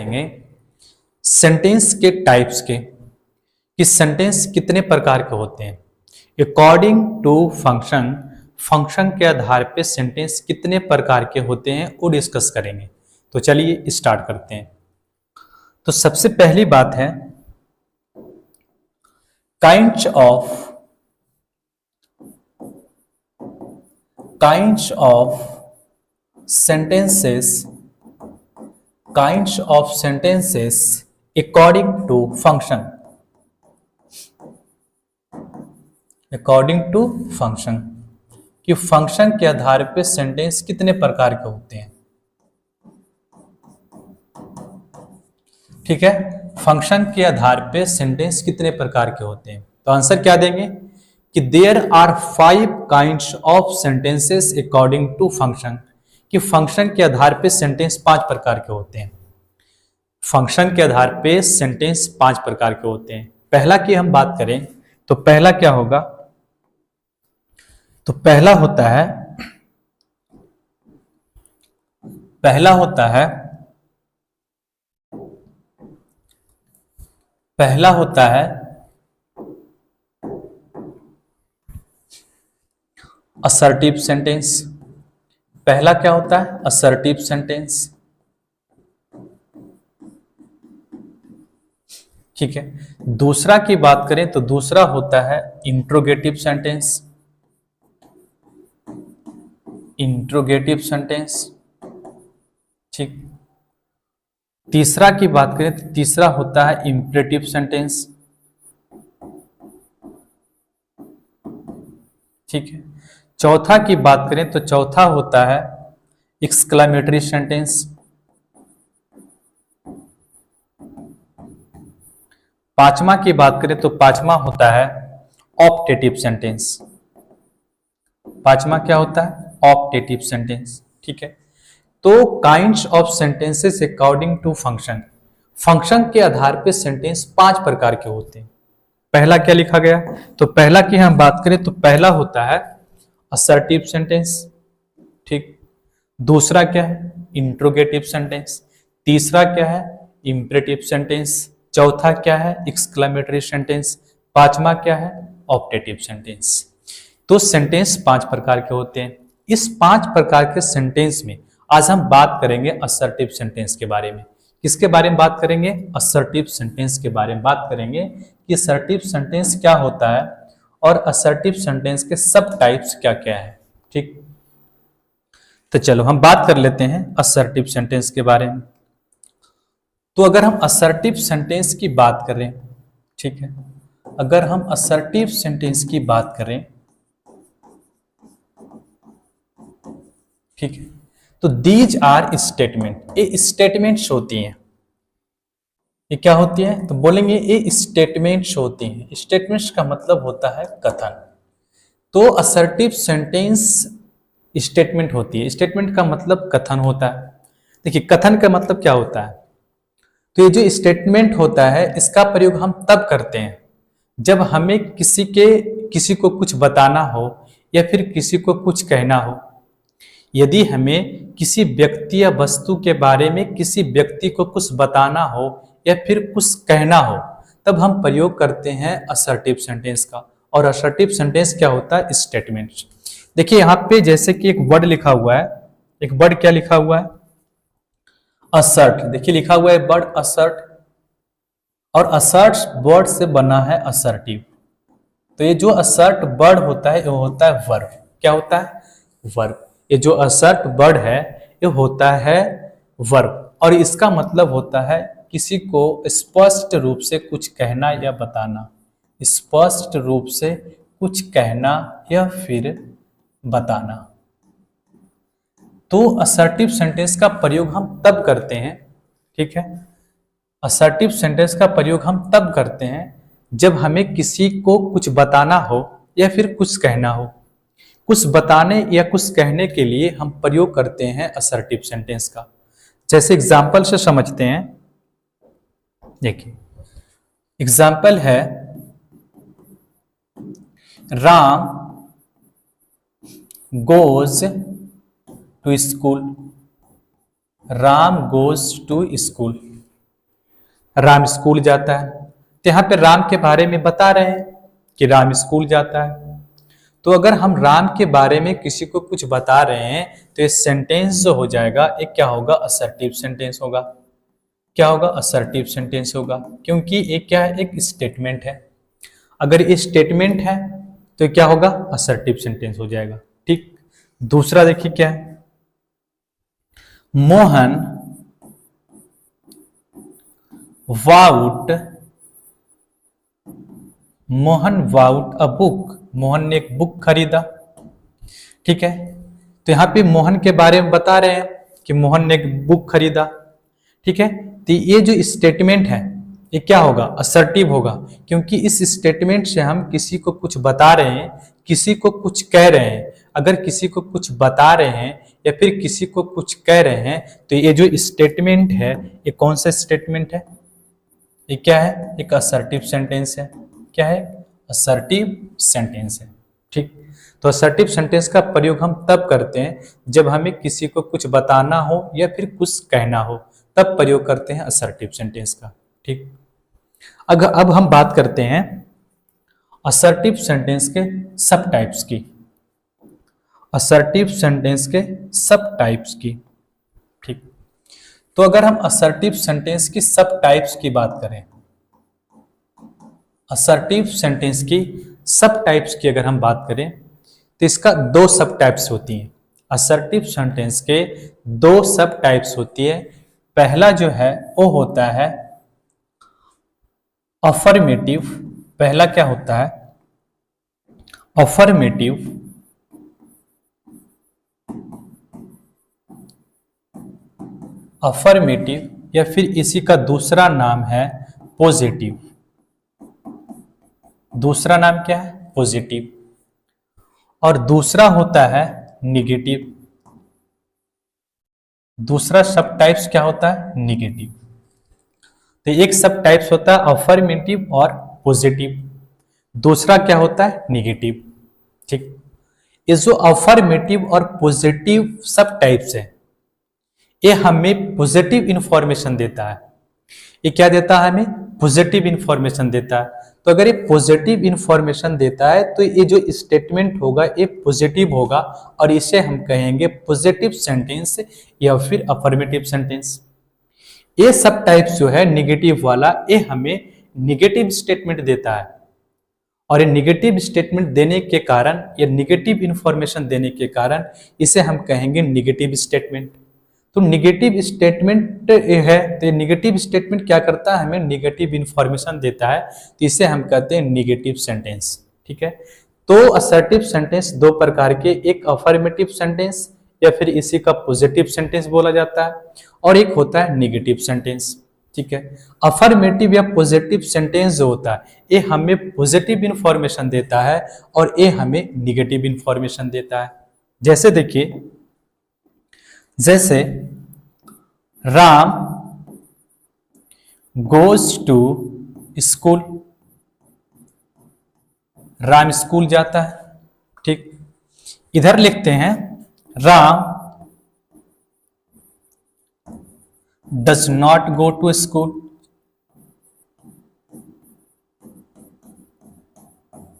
देंगे सेंटेंस के टाइप्स के कि सेंटेंस कितने प्रकार के होते हैं। अकॉर्डिंग टू फंक्शन, फंक्शन के आधार पे सेंटेंस कितने प्रकार के होते हैं वो डिस्कस करेंगे। तो चलिए स्टार्ट करते हैं। तो सबसे पहली बात है kinds of sentences according to function, कि फंक्शन के आधार पे सेंटेंस कितने प्रकार के होते हैं। ठीक है, फंक्शन के आधार पे सेंटेंस कितने प्रकार के होते हैं। तो आंसर क्या देंगे कि there are 5 kinds of sentences according to function, कि फंक्शन के आधार पे सेंटेंस 5 प्रकार के होते हैं। फंक्शन के आधार पे सेंटेंस 5 प्रकार के होते हैं। पहला की हम बात करें तो पहला क्या होगा, तो पहला होता है असर्टिव सेंटेंस। पहला क्या होता है, असर्टिव सेंटेंस। ठीक है, दूसरा की बात करें तो दूसरा होता है इंट्रोगेटिव सेंटेंस। ठीक, तीसरा की बात करें तो तीसरा होता है इंपरेटिव सेंटेंस। ठीक है, चौथा की बात करें तो चौथा होता है एक्सक्लेमेटरी सेंटेंस। पांचवा की बात करें तो पांचवा होता है ऑप्टेटिव सेंटेंस। पांचवा क्या होता है, ऑप्टेटिव सेंटेंस। ठीक है, तो kinds of sentences according to function, function के आधार पे सेंटेंस 5 प्रकार के होते हैं। पहला क्या लिखा गया, तो पहला की हम बात करें तो पहला होता है असर्टिव सेंटेंस। ठीक, दूसरा क्या है इंट्रोगेटिव सेंटेंस, तीसरा क्या है इंपरेटिव सेंटेंस, चौथा क्या है एक्सक्लेमेटरी सेंटेंस, पांचवा क्या है ऑप्टेटिव सेंटेंस। तो सेंटेंस 5 प्रकार के होते हैं। इस 5 प्रकार के सेंटेंस में आज हम बात करेंगे असर्टिव सेंटेंस के बारे में। किसके बारे में बात करेंगे, असर्टिव सेंटेंस के बारे में बात करेंगे कि असर्टिव सेंटेंस क्या होता है और असर्टिव सेंटेंस के सब टाइप्स क्या क्या है। ठीक, तो चलो हम बात कर लेते हैं असर्टिव सेंटेंस के बारे में। तो अगर हम असर्टिव सेंटेंस की बात करें, ठीक है, अगर हम असर्टिव सेंटेंस की बात करें, ठीक है, तो दीज आर स्टेटमेंट, ये स्टेटमेंट्स होती हैं। ये क्या होती है, तो बोलेंगे ये स्टेटमेंट्स होती हैं। स्टेटमेंट्स का मतलब होता है कथन। तो असर्टिव सेंटेंस स्टेटमेंट होती है। स्टेटमेंट का मतलब कथन होता है। देखिए कथन का मतलब क्या होता है, तो ये जो स्टेटमेंट होता है इसका प्रयोग हम तब करते हैं जब हमें किसी को कुछ बताना हो या फिर किसी को कुछ कहना हो। यदि हमें किसी व्यक्ति या वस्तु के बारे में किसी व्यक्ति को कुछ बताना हो या फिर कुछ कहना हो, तब हम प्रयोग करते हैं असर्टिव सेंटेंस का। और असर्टिव सेंटेंस क्या होता है, स्टेटमेंट्स। देखिए यहाँ पे जैसे कि एक वर्ड लिखा हुआ है, एक वर्ड क्या लिखा हुआ है, असर्ट। देखिए लिखा हुआ है वर्ड असर्ट, और असर्ट वर्ड से बना है असर्टिव। तो ये जो असर्ट वर्ड होता है वो होता है वर्ब। क्या होता है, वर्ब। ये जो असर्ट वर्ड है ये होता है वर्ब, और इसका मतलब होता है किसी को स्पष्ट रूप से कुछ कहना या बताना। स्पष्ट रूप से कुछ कहना या फिर बताना। तो असर्टिव सेंटेंस का प्रयोग हम तब करते हैं, ठीक है, असर्टिव सेंटेंस का प्रयोग हम तब करते हैं जब हमें किसी को कुछ बताना हो या फिर कुछ कहना हो। कुछ बताने या कुछ कहने के लिए हम प्रयोग करते हैं असर्टिव सेंटेंस का। जैसे एग्जाम्पल से समझते हैं। देखिए एग्जाम्पल है, Ram goes to school. Ram goes to school. Ram school जाता है। तो यहाँ पे राम के बारे में बता रहे हैं कि राम स्कूल जाता है। तो अगर हम राम के बारे में किसी को कुछ बता रहे हैं तो ये सेंटेंस जो हो जाएगा एक क्या होगा, असर्टिव सेंटेंस होगा। क्या होगा, असर्टिव सेंटेंस होगा, क्योंकि एक क्या है, एक स्टेटमेंट है। अगर ये स्टेटमेंट है तो क्या होगा, असर्टिव सेंटेंस हो जाएगा। ठीक, दूसरा देखिए क्या है, मोहन वाउट अ बुक, मोहन ने एक बुक खरीदा। ठीक है, तो यहां पे मोहन के बारे में बता रहे हैं कि मोहन ने एक बुक खरीदा। ठीक है, तो ये जो स्टेटमेंट है ये क्या होगा, असर्टिव होगा, क्योंकि इस स्टेटमेंट से हम किसी को कुछ बता रहे हैं, किसी को कुछ कह रहे हैं। अगर किसी को कुछ बता रहे हैं या फिर किसी को कुछ कह रहे हैं तो ये जो स्टेटमेंट है ये कौन सा स्टेटमेंट है, ये क्या है, एक असर्टिव सेंटेंस है। क्या है, असर्टिव सेंटेंस है। ठीक, तो असर्टिव सेंटेंस का प्रयोग हम तब करते हैं जब हमें किसी को कुछ बताना हो या फिर कुछ कहना हो, तब प्रयोग करते हैं असर्टिव सेंटेंस का। ठीक, अब हम बात करते हैं असर्टिव सेंटेंस के सब टाइप्स की, असर्टिव सेंटेंस के सब टाइप्स की। ठीक, तो अगर हम असर्टिव सेंटेंस की सब टाइप्स की बात करें, असर्टिव सेंटेंस की सब टाइप्स की अगर हम बात करें तो इसका दो सब टाइप्स होती हैं। असर्टिव सेंटेंस के दो सब टाइप्स होती है। पहला जो है वो होता है अफर्मेटिव। पहला क्या होता है, अफर्मेटिव। अफर्मेटिव या फिर इसी का दूसरा नाम है पॉजिटिव। दूसरा नाम क्या है, पॉजिटिव। और दूसरा होता है निगेटिव। दूसरा सब टाइप्स क्या होता है, निगेटिव। तो एक सब टाइप्स होता है अफर्मेटिव और पॉजिटिव, दूसरा क्या होता है, निगेटिव। ठीक, ये जो अफर्मेटिव और पॉजिटिव सब टाइप्स है ये हमें पॉजिटिव इंफॉर्मेशन देता है। ये क्या देता है, हमें पॉजिटिव इंफॉर्मेशन देता है। तो अगर ये पॉजिटिव इंफॉर्मेशन देता है तो ये जो स्टेटमेंट होगा ये पॉजिटिव होगा और इसे हम कहेंगे पॉजिटिव सेंटेंस या फिर अफर्मेटिव सेंटेंस। ये सब टाइप्स जो है निगेटिव वाला, ये हमें निगेटिव स्टेटमेंट देता है और ये निगेटिव स्टेटमेंट देने के कारण या निगेटिव इंफॉर्मेशन देने के कारण इसे हम कहेंगे निगेटिव स्टेटमेंट। तो निगेटिव स्टेटमेंट है, तो निगेटिव स्टेटमेंट क्या करता है, हमें निगेटिव इंफॉर्मेशन देता है, तो इसे हम कहते हैं निगेटिव सेंटेंस। ठीक है, तो असर्टिव सेंटेंस दो प्रकार के, एक अफर्मेटिव सेंटेंस या फिर इसी का पॉजिटिव सेंटेंस बोला जाता है और एक होता है निगेटिव सेंटेंस। ठीक है, अफर्मेटिव या पॉजिटिव सेंटेंस जो होता है ये हमें पॉजिटिव इंफॉर्मेशन देता है और ये हमें निगेटिव इंफॉर्मेशन देता है। जैसे देखिए, जैसे Ram goes to school, Ram school जाता है। ठीक, इधर लिखते हैं Ram does not go to school.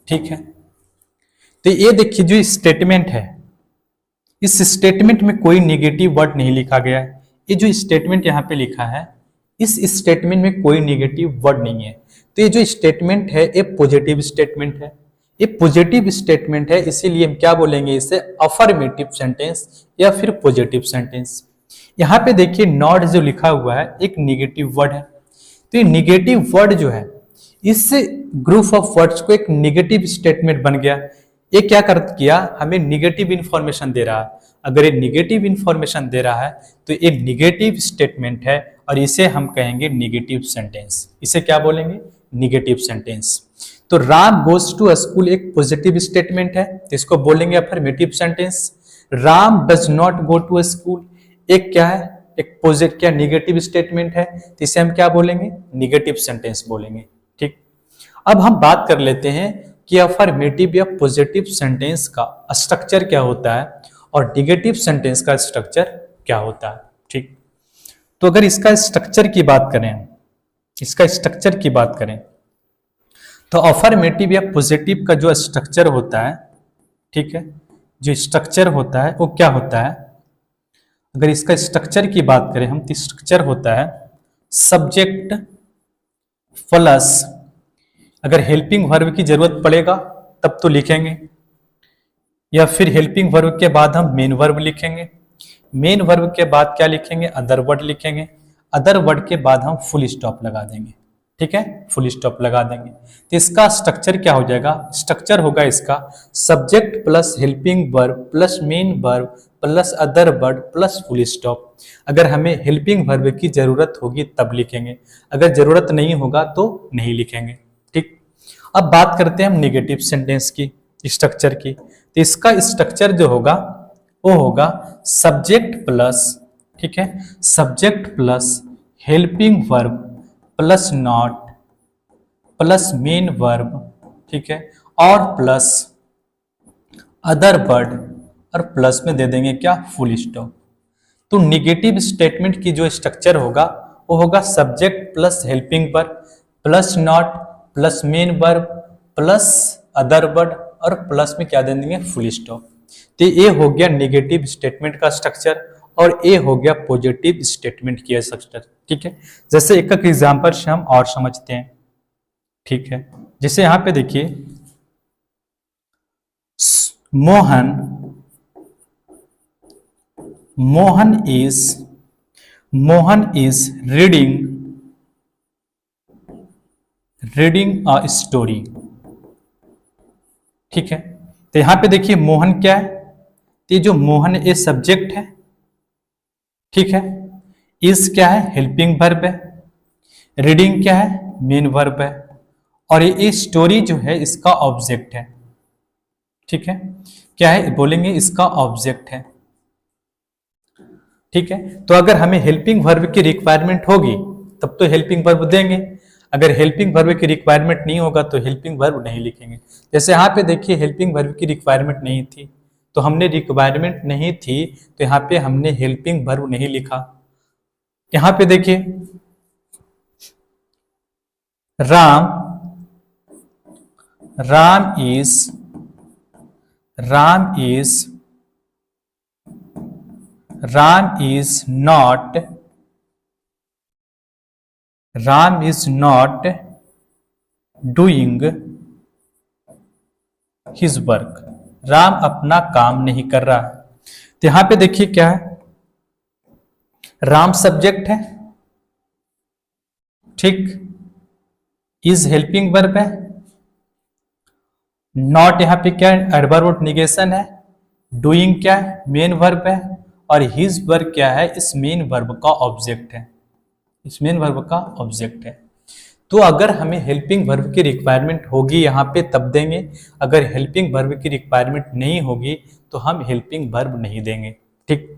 ठीक है, तो ये देखिए जो स्टेटमेंट है, इस स्टेटमेंट में कोई नेगेटिव वर्ड नहीं लिखा गया है। ये जो स्टेटमेंट यहाँ पे लिखा है इस स्टेटमेंट में कोई नेगेटिव वर्ड नहीं है। तो ये जो स्टेटमेंट है ये पॉजिटिव स्टेटमेंट है। ये पॉजिटिव स्टेटमेंट है, इसीलिए हम क्या बोलेंगे, इसे अफर्मेटिव सेंटेंस या फिर पॉजिटिव सेंटेंस। यहाँ पे देखिए नॉट जो लिखा हुआ है एक निगेटिव वर्ड है। तो ये निगेटिव वर्ड जो है इस ग्रुप ऑफ वर्ड्स को एक निगेटिव स्टेटमेंट बन गया। ये क्या किया, हमें निगेटिव इंफॉर्मेशन दे रहा है। अगर ये निगेटिव इंफॉर्मेशन दे रहा है तो ये निगेटिव स्टेटमेंट है और इसे हम कहेंगे निगेटिव सेंटेंस। इसे क्या बोलेंगे, निगेटिव सेंटेंस। तो राम गोज टू स्कूल एक पॉजिटिव स्टेटमेंट है, तो इसको बोलेंगे affirmative sentence. Ram does not go to school एक क्या है, एक पॉजिटिव क्या निगेटिव स्टेटमेंट है, तो इसे हम क्या बोलेंगे, निगेटिव सेंटेंस बोलेंगे। ठीक, अब हम बात कर लेते हैं कि अफर्मेटिव या पॉजिटिव सेंटेंस का स्ट्रक्चर क्या होता है और निगेटिव सेंटेंस का स्ट्रक्चर क्या होता है। ठीक, तो अगर इसका स्ट्रक्चर की बात करें इसका स्ट्रक्चर की बात करें तो अफर्मेटिव या पॉजिटिव का जो स्ट्रक्चर होता है, ठीक है, जो स्ट्रक्चर होता है वो क्या होता है, अगर इसका स्ट्रक्चर की बात करें हम तो स्ट्रक्चर होता है सब्जेक्ट प्लस, अगर हेल्पिंग वर्ब की जरूरत पड़ेगा तब तो लिखेंगे, या फिर हेल्पिंग वर्ब के बाद हम मेन वर्ब लिखेंगे, मेन वर्ब के बाद क्या लिखेंगे, अदर वर्ड लिखेंगे, अदर वर्ड के बाद हम फुल स्टॉप लगा देंगे, ठीक है, फुल स्टॉप लगा देंगे। तो इसका स्ट्रक्चर क्या हो जाएगा, स्ट्रक्चर होगा इसका subject plus helping verb plus main verb plus other word plus full stop. अगर हमें हेल्पिंग वर्ब की जरूरत होगी तब लिखेंगे, अगर जरूरत नहीं होगा तो नहीं लिखेंगे, ठीक। अब बात करते हैं हम नेगेटिव सेंटेंस की स्ट्रक्चर की। तो इसका स्ट्रक्चर जो होगा वो होगा सब्जेक्ट प्लस, ठीक है, subject plus helping verb plus not plus main verb, ठीक है, और प्लस अदर वर्ड और प्लस में दे देंगे क्या, फुल स्टॉप। तो निगेटिव स्टेटमेंट की जो स्ट्रक्चर होगा वो होगा subject plus helping verb plus not plus main verb plus other word और प्लस में क्या दे देंगे, फुल स्टॉप। तो ये हो गया निगेटिव स्टेटमेंट का स्ट्रक्चर और ये हो गया पॉजिटिव स्टेटमेंट की स्ट्रक्चर, ठीक है। जैसे एक एक एग्जांपल से हम और समझते हैं, ठीक है। जैसे यहां पे देखिए Mohan, Mohan is reading a story, ठीक है। तो यहां पे देखिए मोहन क्या है, तो ये जो मोहन ये सब्जेक्ट है, ठीक है, इज क्या है, हेल्पिंग वर्ब है, रीडिंग क्या है, मेन वर्ब है, और ये स्टोरी जो है इसका ऑब्जेक्ट है, ठीक है, क्या है बोलेंगे, इसका ऑब्जेक्ट है, ठीक है। तो अगर हमें हेल्पिंग वर्ब की रिक्वायरमेंट होगी तब तो हेल्पिंग वर्ब देंगे, अगर हेल्पिंग वर्ब की रिक्वायरमेंट नहीं होगा तो हेल्पिंग वर्ब नहीं लिखेंगे। जैसे यहाँ पे देखिए हेल्पिंग वर्ब की रिक्वायरमेंट नहीं थी तो हमने रिक्वायरमेंट नहीं थी तो यहाँ पे हमने हेल्पिंग वर्ब नहीं लिखा। यहाँ पे देखिए Ram is not doing his work, Ram अपना काम नहीं कर रहा। तो यहां पे देखिए क्या है, राम सब्जेक्ट है, ठीक, इज हेल्पिंग वर्ब है, नॉट यहां पे क्या है, एडवर्ब ऑफ नेगेशन है, डूइंग क्या है, मेन वर्ब है, और हिज वर्ब क्या है, इस मेन वर्ब का ऑब्जेक्ट है, इस मेन वर्ब का ऑब्जेक्ट है। तो अगर हमें हेल्पिंग वर्ब की रिक्वायरमेंट होगी यहाँ पे तब देंगे, अगर हेल्पिंग वर्ब की रिक्वायरमेंट नहीं होगी तो हम हेल्पिंग वर्ब नहीं देंगे, ठीक।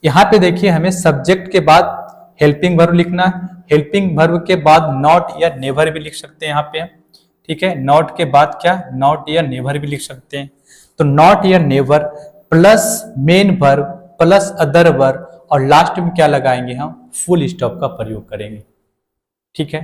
यहाँ पे देखिए हमें सब्जेक्ट के बाद हेल्पिंग वर्ब लिखना, हेल्पिंग वर्ब के बाद नॉट या नेवर भी लिख सकते हैं यहाँ पे, ठीक है, नॉट के बाद क्या, नॉट या नेवर भी लिख सकते हैं। तो नॉट या never plus main verb plus other verb और लास्ट में क्या लगाएंगे, हम फुल स्टॉप का प्रयोग करेंगे, ठीक है।